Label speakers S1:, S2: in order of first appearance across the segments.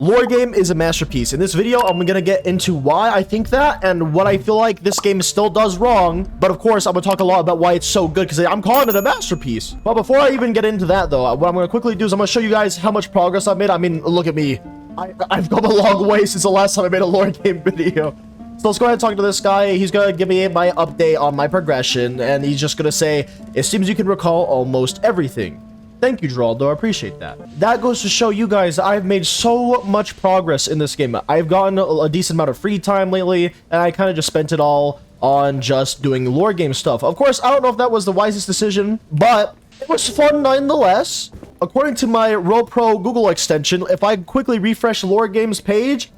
S1: Lore game is a masterpiece. In this video, I'm gonna get into why I think that and what I feel like this game still does wrong. But of course, I'm gonna talk a lot about why it's so good because I'm calling it a masterpiece. But before I even get into that though, what I'm gonna quickly do is I'm gonna show you guys how much progress I've made. I mean, look at me. I've come a long way since the last time I made a lore game video. So let's go ahead and talk to this guy. He's gonna give me my update on my progression, and he's just gonna say, it seems you can recall almost everything. Thank you, Geraldo. I appreciate that. That goes to show you guys I've made so much progress in this game. I've gotten a decent amount of free time lately, and I kind of just spent it all on just doing lore game stuff. Of course, I don't know if that was the wisest decision, but it was fun nonetheless. According to my RoPro Google extension, if I quickly refresh lore games page,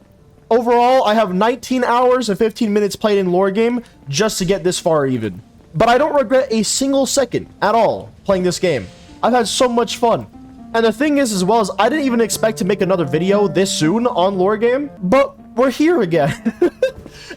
S1: overall, I have 19 hours and 15 minutes played in lore game just to get this far even. But I don't regret a single second at all playing this game. I've had so much fun. And the thing is, as well, as I didn't even expect to make another video this soon on lore game, but we're here again.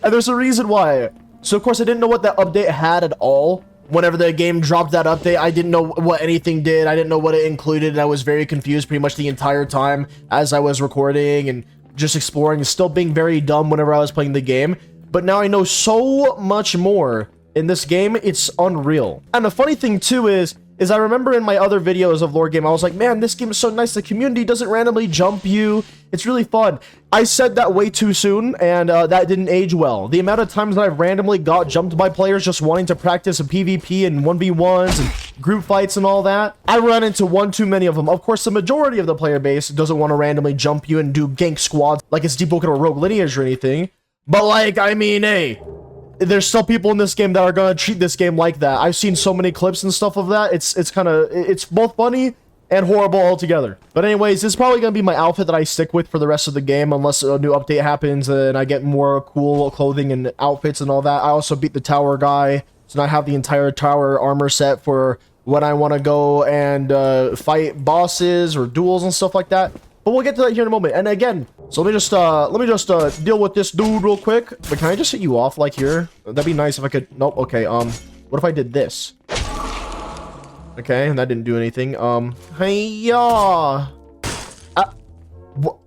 S1: And there's a reason why. So of course I didn't know what that update had at all. Whenever the game dropped that update, I didn't know what anything did. I didn't know what it included, and I was very confused pretty much the entire time as I was recording and just exploring and still being very dumb whenever I was playing the game. But now I know so much more in this game, it's unreal. And the funny thing too is I remember in my other videos of lore game, I was like, man, this game is so nice. The community doesn't randomly jump you. It's really fun. I said that way too soon, and that didn't age well. The amount of times that I've randomly got jumped by players just wanting to practice a PvP and 1v1s and group fights and all that, I run into one too many of them. Of course, the majority of the player base doesn't want to randomly jump you and do gank squads like it's Deep or Rogue Lineage or anything. But like, I mean, hey, there's still people in this game that are gonna treat this game like that. I've seen so many clips and stuff of that. It's both funny and horrible altogether. But anyways, this is probably gonna be my outfit that I stick with for the rest of the game unless a new update happens and I get more cool clothing and outfits and all that. I also beat the tower guy, so now I have the entire tower armor set for when I want to go and fight bosses or duels and stuff like that. But we'll get to that here in a moment. And again, so let me just deal with this dude real quick. But can I just hit you off like here? That'd be nice if I could. Nope. Okay. What if I did this? Okay, and that didn't do anything. Hey-ya. What?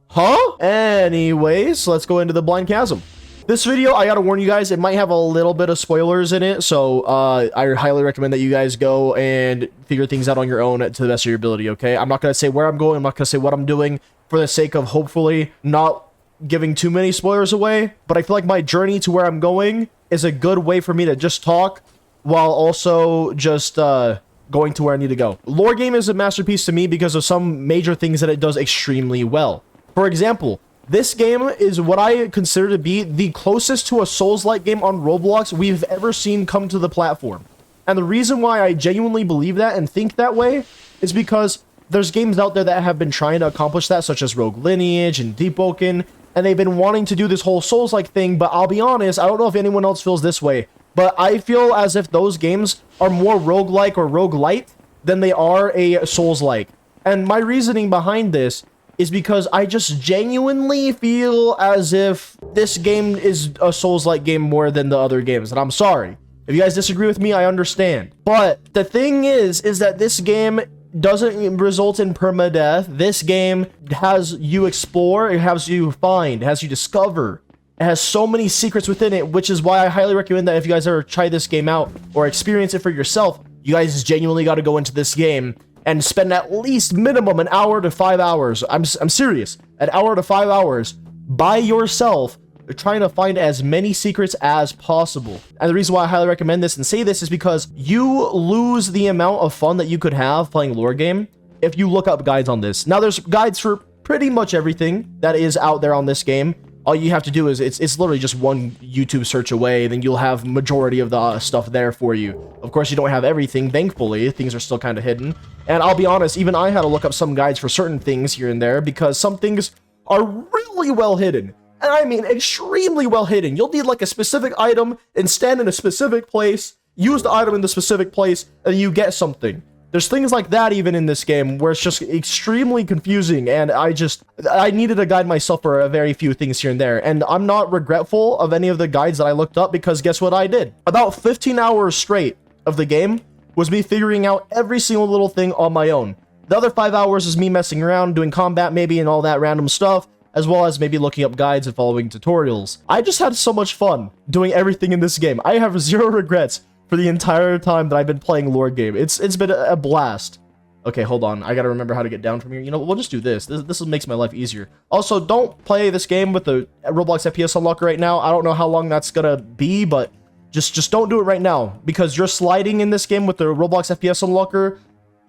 S1: Huh? Anyways, let's go into the blind chasm. This video, I gotta warn you guys, it might have a little bit of spoilers in it, so I highly recommend that you guys go and figure things out on your own to the best of your ability, okay? I'm not gonna say where I'm going, I'm not gonna say what I'm doing for the sake of hopefully not giving too many spoilers away, but I feel like my journey to where I'm going is a good way for me to just talk while also just going to where I need to go. Lore game is a masterpiece to me because of some major things that it does extremely well. For example, this game is what I consider to be the closest to a Souls-like game on Roblox we've ever seen come to the platform. And the reason why I genuinely believe that and think that way is because there's games out there that have been trying to accomplish that, such as Rogue Lineage and Deep, and they've been wanting to do this whole Souls-like thing, but I'll be honest, I don't know if anyone else feels this way, but I feel as if those games are more roguelike or roguelite than they are a Souls-like. And my reasoning behind this is because I just genuinely feel as if this game is a Souls-like game more than the other games. And I'm sorry. If you guys disagree with me, I understand. But the thing is that this game doesn't result in permadeath. This game has you explore, it has you find, it has you discover. It has so many secrets within it, which is why I highly recommend that if you guys ever try this game out or experience it for yourself, you guys genuinely got to go into this game and spend at least minimum an hour to 5 hours. I'm serious. An hour to 5 hours by yourself trying to find as many secrets as possible. And the reason why I highly recommend this and say this is because you lose the amount of fun that you could have playing lore game if you look up guides on this. Now there's guides for pretty much everything that is out there on this game. All you have to do is it's literally just one YouTube search away, then you'll have majority of the stuff there for you. Of course, you don't have everything, thankfully. Things are still kind of hidden. And I'll be honest, even I had to look up some guides for certain things here and there because some things are really well hidden. And I mean extremely well hidden. You'll need like a specific item and stand in a specific place, use the item in the specific place, and you get something. There's things like that even in this game where it's just extremely confusing, and I needed a guide myself for a very few things here and there, and I'm not regretful of any of the guides that I looked up because guess what I did? About 15 hours straight of the game was me figuring out every single little thing on my own. The other 5 hours is me messing around, doing combat maybe and all that random stuff, as well as maybe looking up guides and following tutorials. I just had so much fun doing everything in this game. I have zero regrets for the entire time that I've been playing lore game. It's been a blast. Okay, hold on. I gotta remember how to get down from here. You know, we'll just do this. This makes my life easier. Also, don't play this game with the Roblox FPS unlocker right now. I don't know how long that's gonna be, but just don't do it right now, because you're sliding in this game with the Roblox FPS unlocker.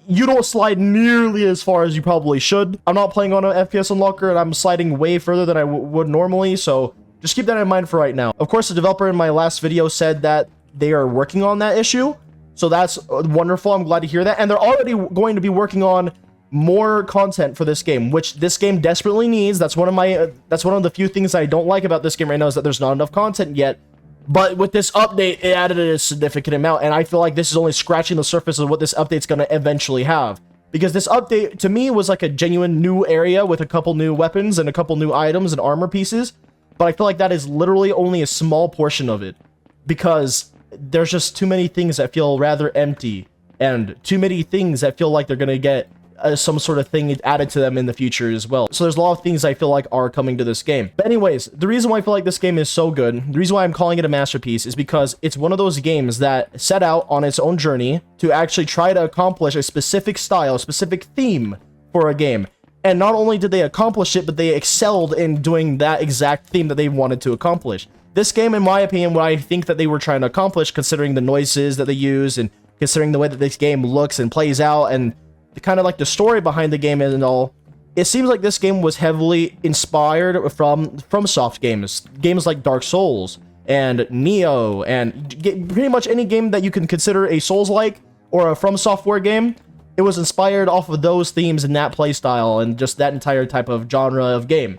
S1: You don't slide nearly as far as you probably should. I'm not playing on an FPS unlocker, and I'm sliding way further than I would normally, so just keep that in mind for right now. Of course, the developer in my last video said that they are working on that issue, so that's wonderful. I'm glad to hear that, and they're already going to be working on more content for this game, which this game desperately needs. That's one of the few things I don't like about this game right now, is that there's not enough content yet. But with this update, it added a significant amount, and I feel like this is only scratching the surface of what this update's going to eventually have. Because this update, to me, was like a genuine new area with a couple new weapons and a couple new items and armor pieces. But I feel like that is literally only a small portion of it, because there's just too many things that feel rather empty, and too many things that feel like they're going to get some sort of thing added to them in the future as well. So there's a lot of things I feel like are coming to this game. But anyways, the reason why I feel like this game is so good, the reason why I'm calling it a masterpiece, is because it's one of those games that set out on its own journey to actually try to accomplish a specific style, a specific theme for a game. And not only did they accomplish it, but they excelled in doing that exact theme that they wanted to accomplish. This game, in my opinion, what I think that they were trying to accomplish, considering the noises that they use and considering the way that this game looks and plays out, and kind of like the story behind the game and all, it seems like this game was heavily inspired from soft games like Dark Souls and Nioh, and pretty much any game that you can consider a Souls-like or a From Software game. It was inspired off of those themes and that playstyle and just that entire type of genre of game.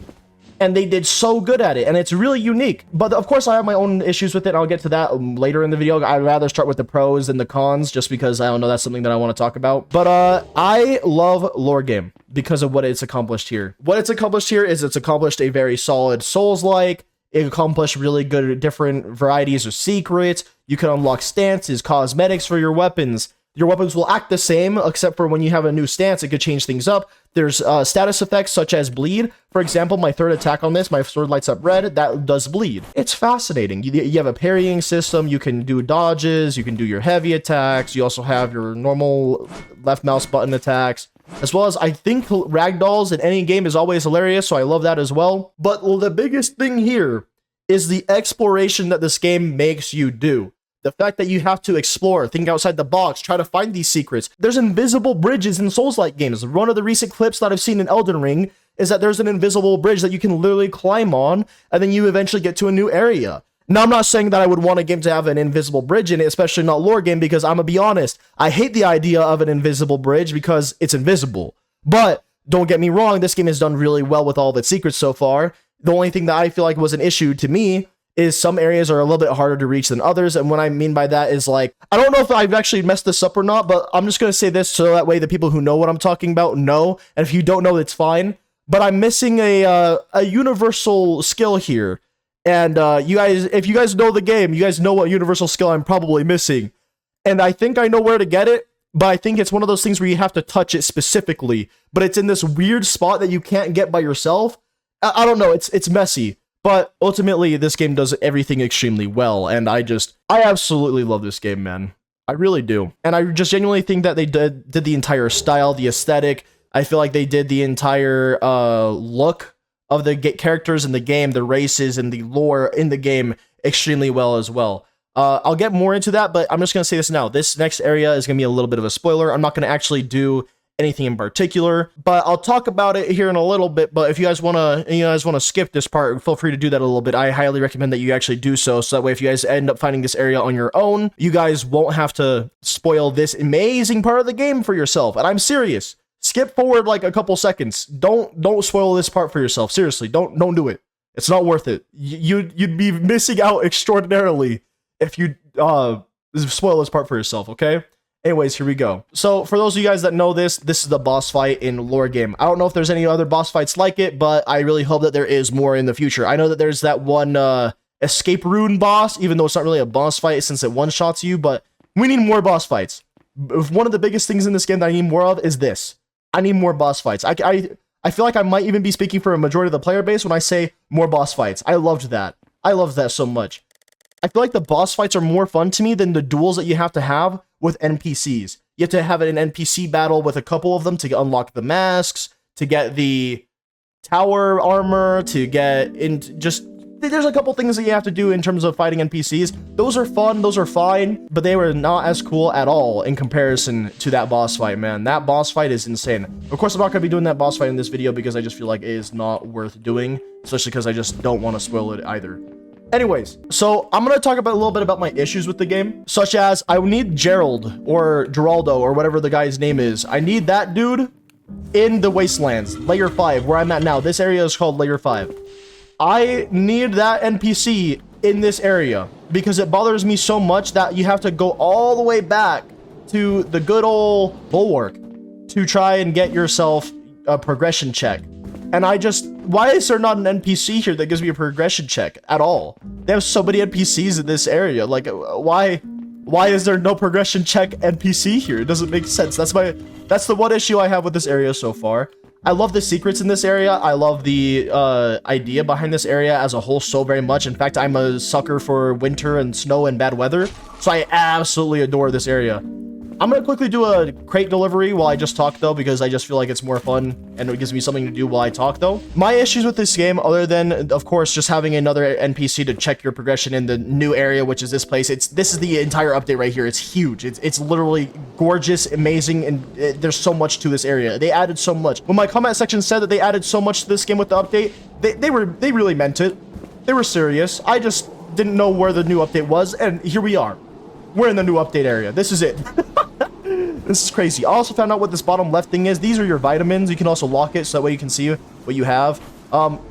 S1: And they did so good at it, and it's really unique. But of course, I have my own issues with it, and I'll get to that later in the video. I'd rather start with the pros than the cons, just because, I don't know, that's something that I want to talk about. But I love lore game because of what it's accomplished here. What it's accomplished here is it's accomplished a very solid Souls-like. It accomplished really good different varieties of secrets. You can unlock stances, cosmetics for your weapons. Your weapons will act the same, except for when you have a new stance, it could change things up. There's status effects such as bleed. For example, my third attack on this, my sword lights up red, that does bleed. It's fascinating. You have a parrying system, you can do dodges, you can do your heavy attacks, you also have your normal left mouse button attacks, as well as, I think, ragdolls in any game is always hilarious, so I love that as well. But the biggest thing here is the exploration that this game makes you do. The fact that you have to explore, think outside the box, try to find these secrets. There's invisible bridges in Souls-like games. One of the recent clips that I've seen in Elden Ring is that there's an invisible bridge that you can literally climb on, and then you eventually get to a new area. Now, I'm not saying that I would want a game to have an invisible bridge in it, especially not lore game, because I'm gonna be honest, I hate the idea of an invisible bridge because it's invisible. But don't get me wrong, this game has done really well with all of its secrets so far. The only thing that I feel like was an issue to me is some areas are a little bit harder to reach than others, and what I mean by that is, like, I don't know if I've actually messed this up or not, but I'm just gonna say this so that way the people who know what I'm talking about know, and if you don't know, it's fine. But I'm missing a universal skill here, and you guys, if you guys know the game, you guys know what universal skill I'm probably missing, and I think I know where to get it, but I think it's one of those things where you have to touch it specifically, but it's in this weird spot that you can't get by yourself. I don't know, it's messy. But ultimately, this game does everything extremely well, and I absolutely love this game, man. I really do. And I just genuinely think that they did the entire style, the aesthetic. I feel like they did the entire look of the characters in the game, the races, and the lore in the game extremely well as well. I'll get more into that, but I'm just going to say this now. This next area is going to be a little bit of a spoiler. I'm not going to actually do anything in particular, but I'll talk about it here in a little bit. But if you guys want to skip this part, feel free to do that a little bit. I highly recommend that you actually do so that way if you guys end up finding this area on your own, you guys won't have to spoil this amazing part of the game for yourself. And I'm serious. Skip forward like a couple seconds. Don't spoil this part for yourself. Seriously, don't do it. It's not worth it. You'd be missing out extraordinarily if you spoil this part for yourself, okay? Anyways, here we go. So, for those of you guys that know this is the boss fight in lore game. I don't know if there's any other boss fights like it, but I really hope that there is more in the future. I know that there's that one escape rune boss, even though it's not really a boss fight since it one-shots you, but we need more boss fights. One of the biggest things in this game that I need more of is this. I need more boss fights. I feel like I might even be speaking for a majority of the player base when I say more boss fights. I loved that. I loved that so much. I feel like the boss fights are more fun to me than the duels that you have to have with NPCs. You have to have an NPC battle with a couple of them to unlock the masks, to get the tower armor, to get into just... There's a couple things that you have to do in terms of fighting NPCs. Those are fun, those are fine, but they were not as cool at all in comparison to that boss fight, man. That boss fight is insane. Of course, I'm not going to be doing that boss fight in this video because I just feel like it is not worth doing, especially because I just don't want to spoil it either. Anyways, so I'm going to talk about a little bit about my issues with the game, such as I need Gerald or Geraldo or whatever the guy's name is. I need that dude in the Wastelands, Layer 5, where I'm at now. This area is called Layer 5. I need that NPC in this area because it bothers me so much that you have to go all the way back to the good old Bulwark to try and get yourself a progression check. And why is there not an NPC here that gives me a progression check at all? They have so many NPCs in this area. Like, why is there no progression check NPC here? It doesn't make sense. That's the one issue I have with this area so far. I love the secrets in this area. I love the idea behind this area as a whole so very much. In fact, I'm a sucker for winter and snow and bad weather, so I absolutely adore this area. I'm going to quickly do a crate delivery while I just talk, though, because I just feel like it's more fun and it gives me something to do while I talk, though. My issues with this game, other than, of course, just having another NPC to check your progression in the new area, which is this place. This is the entire update right here. It's huge. It's literally gorgeous, amazing, and there's so much to this area. They added so much. When my comment section said that they added so much to this game with the update, they really meant it. They were serious. I just didn't know where the new update was, and here we are. We're in the new update area. This is it. This is crazy. I also found out what this bottom left thing is. These are your vitamins. You can also lock it so that way you can see what you have.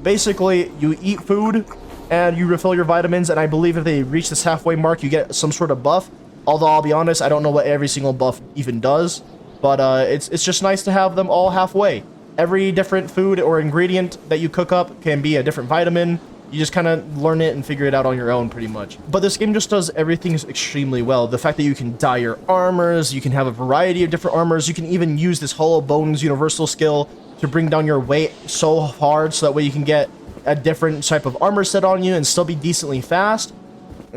S1: Basically, you eat food and you refill your vitamins, and I believe if they reach this halfway mark, you get some sort of buff. Although, I'll be honest, I don't know what every single buff even does, but it's just nice to have them all halfway. Every different food or ingredient that you cook up can be a different vitamin. You just kind of learn it and figure it out on your own, pretty much. But this game just does everything extremely well. The fact that you can dye your armors, you can have a variety of different armors, you can even use this Hollow Bones universal skill to bring down your weight so hard so that way you can get a different type of armor set on you and still be decently fast.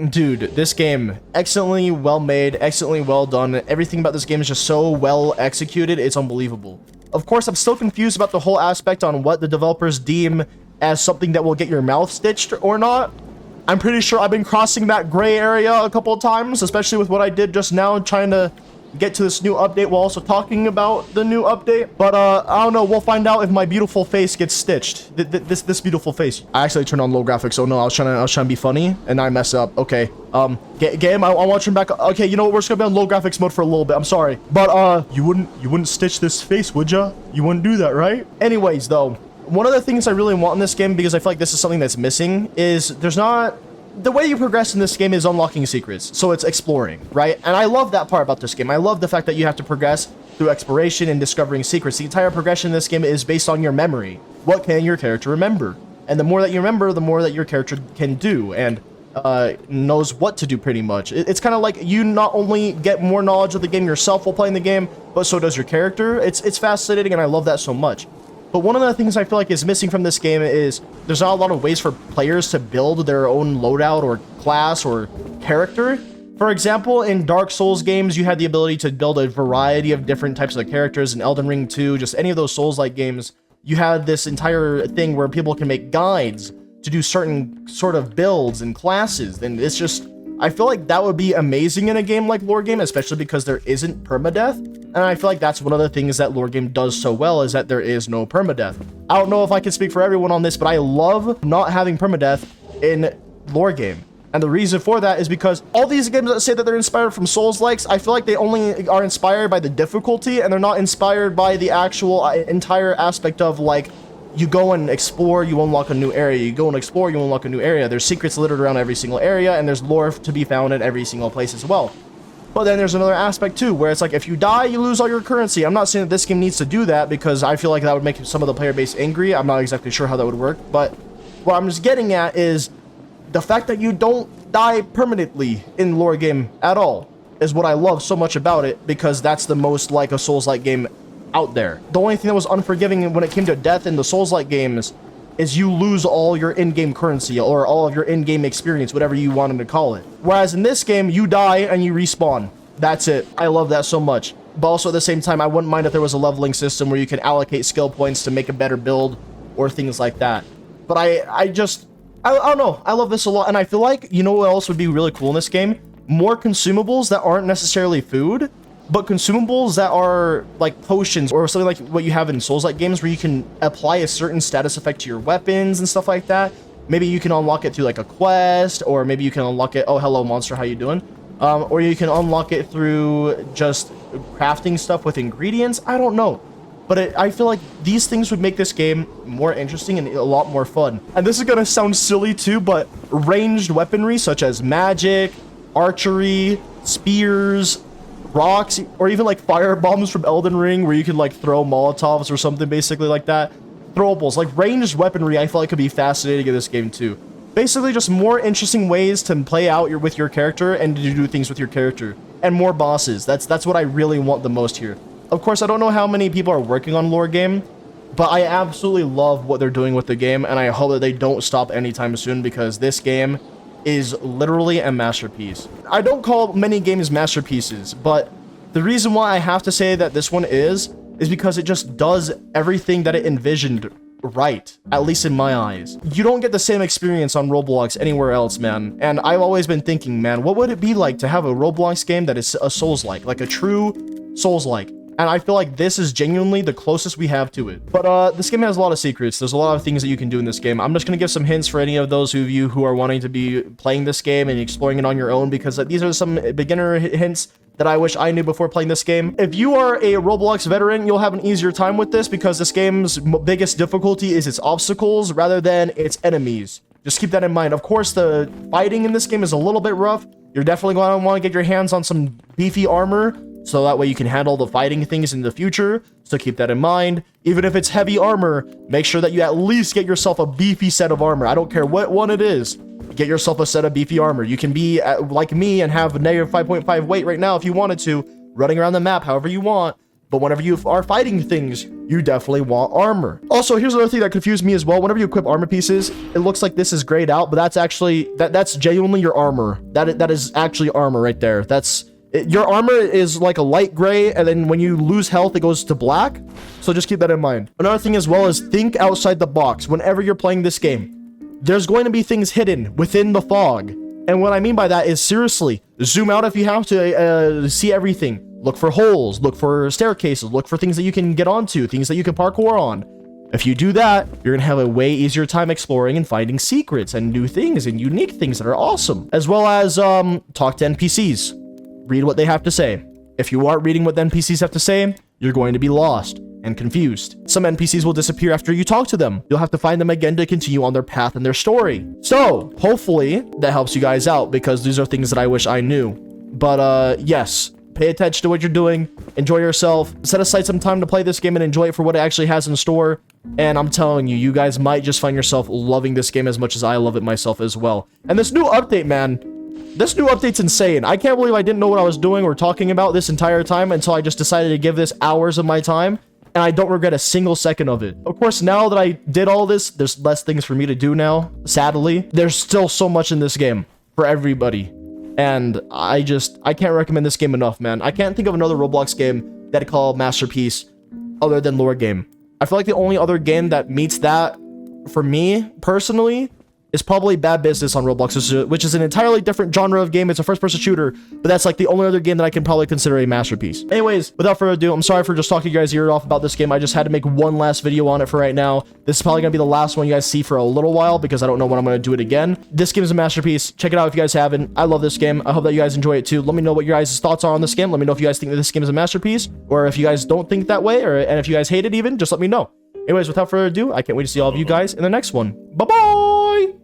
S1: Dude, this game, excellently well made, excellently well done. Everything about this game is just so well executed, it's unbelievable. Of course, I'm still confused about the whole aspect on what the developers deem as something that will get your mouth stitched or not. I'm pretty sure I've been crossing that gray area a couple of times, especially with what I did just now, trying to get to this new update while also talking about the new update. But I don't know, we'll find out if my beautiful face gets stitched. This beautiful face. I actually turned on low graphics. Oh no, I was trying to be funny and I messed up. Okay, game, I want to turn back. Okay, you know what, we're just gonna be on low graphics mode for a little bit. I'm sorry, but you wouldn't stitch this face, would ya? You wouldn't do that, right? Anyways, though, one of the things I really want in this game, because I feel like this is something that's missing, is the way you progress in this game is unlocking secrets. So it's exploring, right? And I love that part about this game. I love the fact that you have to progress through exploration and discovering secrets. The entire progression in this game is based on your memory. What can your character remember? And the more that you remember, the more that your character can do and knows what to do, pretty much. It's kind of like you not only get more knowledge of the game yourself while playing the game, but so does your character. It's fascinating, and I love that so much. But one of the things I feel like is missing from this game is there's not a lot of ways for players to build their own loadout or class or character. For example, in Dark Souls games, you had the ability to build a variety of different types of characters. In Elden Ring 2, just any of those Souls-like games, you had this entire thing where people can make guides to do certain sort of builds and classes. And it's just, I feel like that would be amazing in a game like Lore Game, especially because there isn't permadeath. And I feel like that's one of the things that Lore Game does so well, is that there is no permadeath. I don't know if I can speak for everyone on this, but I love not having permadeath in Lore Game. And the reason for that is because all these games that say that they're inspired from Souls-likes, I feel like they only are inspired by the difficulty, and they're not inspired by the actual entire aspect of, like, you go and explore, you unlock a new area. You go and explore, you unlock a new area. There's secrets littered around every single area, and there's lore to be found in every single place as well. But then there's another aspect too, where it's like, if you die, you lose all your currency. I'm not saying that this game needs to do that, because I feel like that would make some of the player base angry. I'm not exactly sure how that would work, but what I'm just getting at is the fact that you don't die permanently in Lore Game at all is what I love so much about it, because that's the most like a Souls-like game out there. The only thing that was unforgiving when it came to death in the Souls-like games is you lose all your in-game currency or all of your in-game experience, whatever you wanted to call it. Whereas in this game, you die and you respawn. That's it. I love that so much. But also at the same time, I wouldn't mind if there was a leveling system where you can allocate skill points to make a better build or things like that. But I don't know. I love this a lot. And I feel like, you know what else would be really cool in this game? More consumables that aren't necessarily food, but consumables that are like potions or something like what you have in Souls-like games where you can apply a certain status effect to your weapons and stuff like that. Maybe you can unlock it through like a quest, or maybe you can unlock it. Oh, hello, monster. How you doing? Or you can unlock it through just crafting stuff with ingredients. I don't know. But I feel like these things would make this game more interesting and a lot more fun. And this is going to sound silly too, but ranged weaponry such as magic, archery, spears, rocks, or even like fire bombs from Elden Ring where you can like throw Molotovs or something basically like that. Throwables, like ranged weaponry, I feel like could be fascinating in this game too. Basically just more interesting ways to play out with your character and to do things with your character. And more bosses. That's what I really want the most here. Of course, I don't know how many people are working on lore game, but I absolutely love what they're doing with the game, and I hope that they don't stop anytime soon because this game is literally a masterpiece. I don't call many games masterpieces, but the reason why I have to say that this one is because it just does everything that it envisioned right, at least in my eyes. You don't get the same experience on Roblox anywhere else, man. And I've always been thinking, man, what would it be like to have a Roblox game that is a Souls-like, like a true Souls-like? And I feel like this is genuinely the closest we have to it. But this game has a lot of secrets. There's a lot of things that you can do in this game. I'm just going to give some hints for any of those of you who are wanting to be playing this game and exploring it on your own, because these are some beginner hints that I wish I knew before playing this game. If you are a Roblox veteran, you'll have an easier time with this because this game's biggest difficulty is its obstacles rather than its enemies. Just keep that in mind. Of course, the fighting in this game is a little bit rough. You're definitely going to want to get your hands on some beefy armor, so that way you can handle the fighting things in the future. So keep that in mind. Even if it's heavy armor, make sure that you at least get yourself a beefy set of armor. I don't care what one it is. Get yourself a set of beefy armor. You can be like me and have a negative 5.5 weight right now if you wanted to, running around the map however you want. But whenever you are fighting things, you definitely want armor. Also, here's another thing that confused me as well. Whenever you equip armor pieces, it looks like this is grayed out, but that's actually, that's genuinely your armor. That is actually armor right there. Your armor is like a light gray, and then when you lose health, it goes to black. So just keep that in mind. Another thing as well is think outside the box. Whenever you're playing this game, there's going to be things hidden within the fog. And what I mean by that is, seriously, zoom out if you have to see everything. Look for holes, look for staircases, look for things that you can get onto, things that you can parkour on. If you do that, you're going to have a way easier time exploring and finding secrets and new things and unique things that are awesome. As well as talk to NPCs. Read what they have to say. If you aren't reading what the NPCs have to say, you're going to be lost and confused. Some NPCs will disappear after you talk to them. You'll have to find them again to continue on their path and their story. So, hopefully, that helps you guys out because these are things that I wish I knew. But, yes, pay attention to what you're doing. Enjoy yourself. Set aside some time to play this game and enjoy it for what it actually has in store. And I'm telling you, you guys might just find yourself loving this game as much as I love it myself as well. And this new update, man, this new update's insane. I can't believe I didn't know what I was doing or talking about this entire time until I just decided to give this hours of my time, and I don't regret a single second of it. Of course, now that I did all this, there's less things for me to do now, sadly. There's still so much in this game for everybody, and I can't recommend this game enough, man. I can't think of another Roblox game that I call masterpiece other than Lore Game. I feel like the only other game that meets that, for me, personally, is probably Bad Business on Roblox, which is an entirely different genre of game. It's a first-person shooter, but that's like the only other game that I can probably consider a masterpiece. Anyways, without further ado, I'm sorry for just talking you guys' ear off about this game. I just had to make one last video on it for right now. This is probably going to be the last one you guys see for a little while because I don't know when I'm going to do it again. This game is a masterpiece. Check it out if you guys haven't. I love this game. I hope that you guys enjoy it too. Let me know what your guys' thoughts are on this game. Let me know if you guys think that this game is a masterpiece, or if you guys don't think that way, and if you guys hate it even, just let me know. Anyways, without further ado, I can't wait to see all of you guys in the next one. Bye-bye!